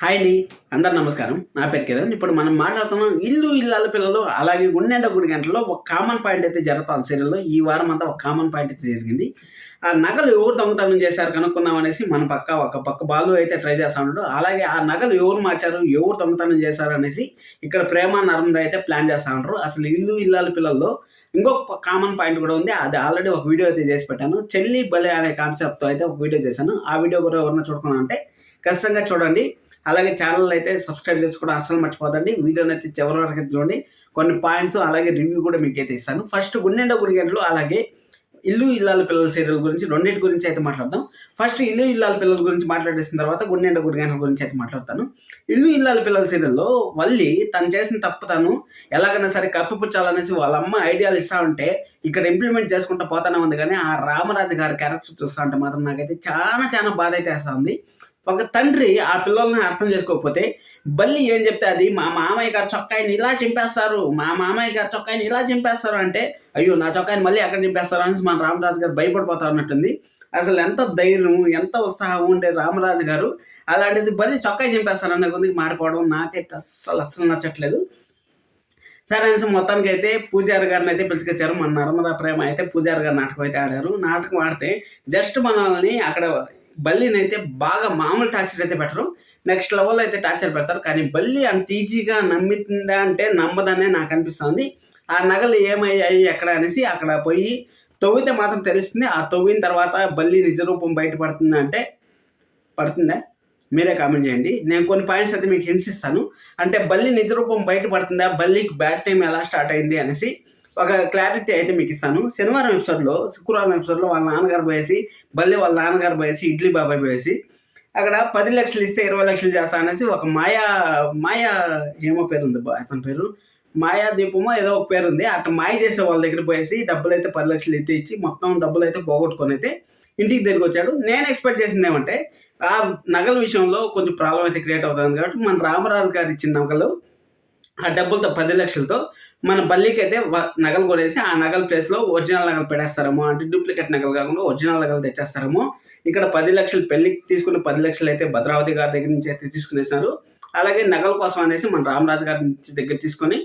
Hi అండి, అందరు నమస్కారం. నా పేరు కిరణ్. ఇప్పుడు మనం మాట్లాడుతున్నాం ఇల్లు ఇల్లాల పిల్లలు అలాగే గుండెండ గుడి గంటలో ఒక కామన్ పాయింట్ అయితే జరుగుతుంది సీరియల్లో. ఈ వారం అంతా ఒక కామన్ పాయింట్ అయితే జరిగింది. ఆ నగలు ఎవరు దొంగతనం చేశారు కనుక్కుందాం అనేసి మన ఒక పక్క బాలు అయితే ట్రై చేస్తా ఉన్నాడు. అలాగే ఆ నగలు ఎవరు మార్చారు, ఎవరు దొంగతనం చేశారు అనేసి ఇక్కడ ప్రేమ నర్మద అయితే ప్లాన్ చేస్తా ఉంటారు. అసలు ఇల్లు ఇల్లాల పిల్లల్లో ఇంకొక కామన్ పాయింట్ కూడా ఉంది. అది ఆల్రెడీ ఒక వీడియో అయితే చేసి పెట్టాను. చెల్లి బలే అనే కాన్సెప్ట్తో అయితే ఒక వీడియో చేశాను. ఆ వీడియో కూడా ఎవరైనా చూడుకున్నా అంటే ఖచ్చితంగా చూడండి. అలాగే ఛానల్ అయితే సబ్స్క్రైబ్ చేసుకోవడం అస్సలు మర్చిపోదండి. వీడియోని అయితే చివరి వరకు అయితే చూడండి. కొన్ని పాయింట్స్ అలాగే రివ్యూ కూడా మీకు అయితే ఇస్తాను. ఫస్ట్ గుండెండ గుడి గంటలు అలాగే ఇల్లు ఇల్లాల పిల్లల సీరియల్ గురించి రెండింటి గురించి అయితే మాట్లాడదాం. ఫస్ట్ ఇల్లు ఇల్లాల పిల్లల గురించి మాట్లాడేసిన తర్వాత గుండెండ గుడి గంటల గురించి అయితే మాట్లాడతాను. ఇల్లు ఇల్లాల పిల్లల సీరియల్లో వల్లి తను చేసిన తప్పు తను ఎలాగైనా సరే కప్పిపుచ్చాలనేసి వాళ్ళ అమ్మ ఐడియాలు ఇస్తా ఉంటే ఇక్కడ ఇంప్లిమెంట్ చేసుకుంటూ పోతానే ఉంది. కానీ ఆ రామరాజు గారి క్యారెక్టర్ చూస్తూ ఉంటే మాత్రం నాకైతే చాలా చాలా బాధ అయితే వేస్తూ ఉంది. ఒక తండ్రి ఆ పిల్లల్ని అర్థం చేసుకోకపోతే బల్లి ఏం చెప్తే అది మా మామయ్య గారు చొక్కాయిని ఇలా చింపేస్తారు, మా మామయ్య గారు చొక్కాయిని ఇలా చింపేస్తారు అంటే అయ్యో నా చొక్కాయిని మళ్ళీ ఎక్కడ చింపేస్తారు అని మన రామరాజు గారు భయపడిపోతారు అన్నట్టుంది. అసలు ఎంత ధైర్యం, ఎంత ఉత్సాహం ఉండే రామరాజు గారు అలాంటిది బల్లి చొక్కాయి చింపేస్తారు అన్న కొద్దికి మారిపోవడం నాకైతే అస్సలు నచ్చట్లేదు. సరే అనేసి మొత్తానికి అయితే పూజారి గారిని అయితే పిలుచుకొచ్చారు. మన నర్మదా ప్రేమ అయితే పూజారి గారు నాటకం అయితే ఆడారు. నాటకం ఆడితే జస్ట్ మనల్ని అక్కడ బల్లిని అయితే బాగా మామూలు టార్చర్ అయితే పెట్టరు, నెక్స్ట్ లెవెల్ అయితే టార్చర్ పెడతారు. కానీ బల్లి అంత ఈజీగా నమ్మిందా అంటే నమ్మదనే నాకు అనిపిస్తుంది. ఆ నగలు ఏమయ్యాయి ఎక్కడ అనేసి అక్కడ పోయి తవ్వితే మాత్రం తెలుస్తుంది. ఆ తవ్విన తర్వాత బల్లి నిజరూపం బయటపడుతుంది అంటే పడుతుందా మీరే కామెంట్ చేయండి. నేను కొన్ని పాయింట్స్ అయితే మీకు హింట్స్ ఇస్తాను. అంటే బల్లి నిజరూపం బయటపడుతుందా, బల్లికి బ్యాడ్ టైం ఎలా స్టార్ట్ అయింది అనేసి ఒక క్లారిటీ అయితే మీకు ఇస్తాను. శనివారం ఎపిసోడ్లో, శుక్రవారం ఎపిసోడ్లో వాళ్ళ నాన్నగారు పోయేసి బల్లి వాళ్ళ నాన్నగారు పోయేసి ఇడ్లీ బాబాయ్ పోయేసి అక్కడ 10 లక్షలు ఇస్తే 20 లక్షలు చేస్తా అనేసి ఒక మాయా ఏమో పేరు ఉంది అతని పేరు మాయా దీపమో ఏదో ఒక పేరు ఉంది. అట్లా మాయ చేసే వాళ్ళ దగ్గర పోయేసి డబ్బులు అయితే 10 లక్షలు అయితే ఇచ్చి మొత్తం డబ్బులు అయితే పోగొట్టుకొని అయితే ఇంటికి తిరిగి వచ్చాడు. నేను ఎక్స్పెక్ట్ చేసింది ఏమంటే ఆ నగల విషయంలో కొంచెం ప్రాబ్లం అయితే క్రియేట్ అవుతుంది కాబట్టి మన రామరాజు గారు ఇచ్చిన నగలు ఆ డబ్బులతో 10 లక్షలతో మన బల్లికి అయితే నగలు కొనేసి ఆ నగల ప్లేస్లో ఒరిజినల్ నగలు పెడేస్తారేమో, అంటే డూప్లికేట్ నగలు కాకుండా ఒరిజినల్ నగలు తెచ్చేస్తారేమో. ఇక్కడ 10 లక్షలు పెళ్లికి తీసుకుని 10 లక్షలు అయితే భద్రావతి గారి దగ్గర నుంచి అయితే తీసుకునేసినారు. అలాగే నగల కోసం అనేసి మన రామరాజు గారి నుంచి దగ్గర తీసుకొని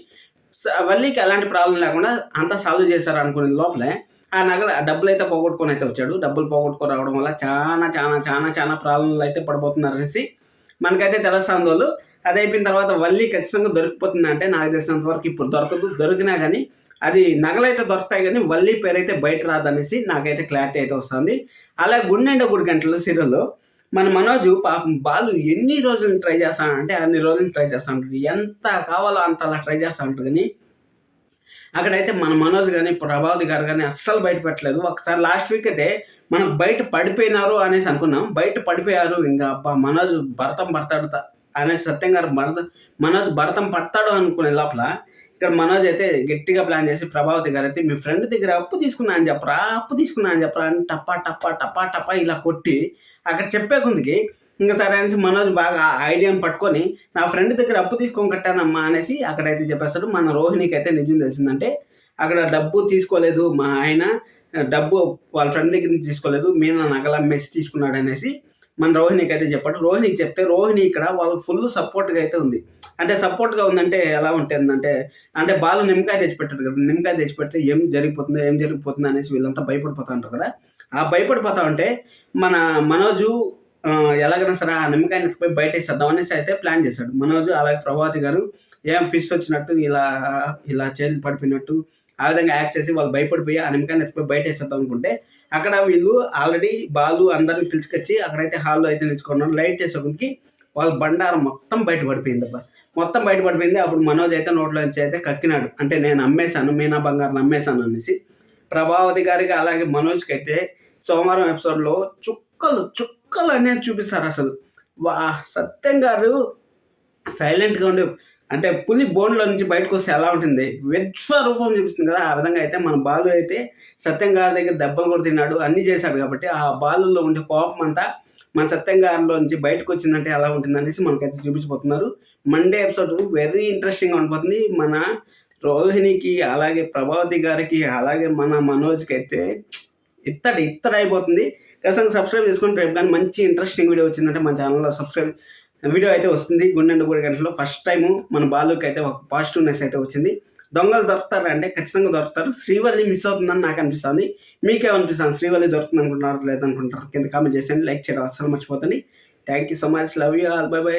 వల్లికి ఎలాంటి ప్రాబ్లం లేకుండా అంతా సాల్వ్ చేశారు అనుకునే లోపలే ఆ నగల డబ్బులు అయితే పోగొట్టుకొని అయితే వచ్చాడు. డబ్బులు పోగొట్టుకొని రావడం వల్ల చాలా చాలా చాలా చాలా ప్రాబ్లంలు అయితే పడిపోతున్నారు అనేసి మనకైతే తెలుస్తుంది. వాళ్ళు అది అయిపోయిన తర్వాత వల్లి ఖచ్చితంగా దొరికిపోతుంది అంటే నాకు తెలిసినంత వరకు ఇప్పుడు దొరకదు. దొరికినా కానీ అది నగలైతే దొరుకుతాయి కానీ వల్లి పేరు అయితే బయట రాదనేసి నాకైతే క్లారిటీ అయితే వస్తుంది. అలా గుండెండ గుడి గంటల సీరియల్లో మన మనోజు పాపం బాలు ఎన్ని రోజులు ట్రై చేస్తానంటే అన్ని రోజులు ట్రై చేస్తూ ఉంటుంది. ఎంత కావాలో అంత అలా ట్రై చేస్తూ ఉంటుంది. కానీ అక్కడైతే మన మనోజ్ కానీ ప్రభావతి గారు కానీ అస్సలు బయట పెట్టలేదు. ఒకసారి లాస్ట్ వీక్ అయితే మనం బయట పడిపోయినారు అనేసి అనుకున్నాం. బయట పడిపోయారు ఇంకా అబ్బా మనోజ్ భరతం పడతాడు అనేసి సత్యం గారు మనోజ్ భరతం పడతాడు అనుకునే లోపల ఇక్కడ మనోజ్ అయితే గట్టిగా ప్లాన్ చేసి ప్రభావతి గారు అయితే మీ ఫ్రెండ్ దగ్గర అప్పు తీసుకున్నా అని చెప్పరా అని టప్పా టప్పా టప్పా టప్పా ఇలా కొట్టి అక్కడ చెప్పే కొందికి ఇంకా సరే అనేసి మనోజ్ బాగా ఐడియాని పట్టుకొని నా ఫ్రెండ్ దగ్గర అప్పు తీసుకొని కట్టానమ్మా అనేసి అక్కడైతే చెప్పేస్తాడు. మన రోహిణికి అయితే నిజం తెలిసిందంటే అక్కడ డబ్బు తీసుకోలేదు మా ఆయన, డబ్బు వాళ్ళ ఫ్రెండ్ దగ్గర నుంచి తీసుకోలేదు, మీనా నగలు అమ్మేసి తీసుకున్నాడు అనేసి మన రోహిణికి అయితే చెప్పాడు. రోహిణికి చెప్తే రోహిణి ఇక్కడ వాళ్ళకి ఫుల్ సపోర్ట్గా అయితే ఉంది. అంటే సపోర్ట్గా ఉందంటే ఎలా ఉంటుందంటే అంటే బాలు నిమ్మకాయ తెచ్చిపెట్టాడు కదా, నిమ్మకాయ తెచ్చిపెడితే ఏం జరిగిపోతుంది అనేసి వీళ్ళంతా భయపడిపోతా ఉంటారు కదా. ఆ భయపడిపోతా ఉంటే మన మనోజు ఎలాగైనా సరే ఆ నిమ్మకాయని ఎత్తుకుపోయి బయట వేసేద్దాం అనేసి అయితే ప్లాన్ చేశాడు మనోజు. అలాగే ప్రభావతి గారు ఏం ఫిష్ వచ్చినట్టు ఇలా చేతులు పడిపోయినట్టు ఆ విధంగా యాక్ట్ చేసి వాళ్ళు భయపడిపోయి ఆ నిమ్మకాయని ఎత్తుకుపోయి బయట వేసేద్దాం అనుకుంటే అక్కడ వీళ్ళు ఆల్రెడీ బాలు అందరిని పిలుచుకొచ్చి అక్కడైతే హాల్లో అయితే నిలుచుకున్నారు. లైట్ చేసేకి వాళ్ళ బండారం మొత్తం బయటపడిపోయింది అబ్బా, మొత్తం బయటపడిపోయింది. అప్పుడు మనోజ్ అయితే నోట్లో నుంచి అయితే కక్కినాడు. అంటే నేను అమ్మేశాను, మీనా బంగారం అమ్మేశాను అనేసి ప్రభావతి గారికి అలాగే మనోజ్కి అయితే సోమవారం ఎపిసోడ్లో చుక్కలు అనేది చూపిస్తారు. అసలు సత్యం గారు సైలెంట్గా ఉండి అంటే పులి బోన్లో నుంచి బయటకు వస్తే ఎలా ఉంటుంది విశ్వరూపం చూపిస్తుంది కదా, ఆ విధంగా అయితే మన బాలు అయితే సత్యం గారి దగ్గర దెబ్బలు కూడా తిన్నాడు, అన్నీ చేశాడు. కాబట్టి ఆ బాలులో ఉండే కోపం అంతా మన సత్యం గారిలో నుంచి బయటకు వచ్చిందంటే ఎలా ఉంటుంది అనేసి మనకైతే చూపించిపోతున్నారు. మండే ఎపిసోడ్ వెరీ ఇంట్రెస్టింగ్గా ఉండిపోతుంది. మన రోహిణికి అలాగే ప్రభావతి గారికి అలాగే మన మనోజ్కి అయితే ఇత్తడి అయిపోతుంది. ఖచ్చితంగా సబ్స్క్రైబ్ చేసుకుని రేపు కానీ మంచి ఇంట్రెస్టింగ్ వీడియో వచ్చిందంటే మన ఛానల్లో వీడియో అయితే వస్తుంది. గుండెండు 3 గంటల్లో ఫస్ట్ టైము మన బాలుకి అయితే ఒక పాజిటివ్నెస్ అయితే వచ్చింది. దొంగలు దొరుకుతారు అంటే ఖచ్చితంగా దొరుకుతారు. శ్రీవల్లి మిస్ అవుతుందని నాకు అనిపిస్తుంది. మీకేమనిపిస్తుంది? శ్రీవల్లి దొరుకుతుంది అనుకుంటున్నారు లేదనుకుంటారు? కింద కామెంట్ చేసేయండి. లైక్ చేయడం అస్సలు మర్చిపోతుంది. Thank you so much. Love you all. Bye by.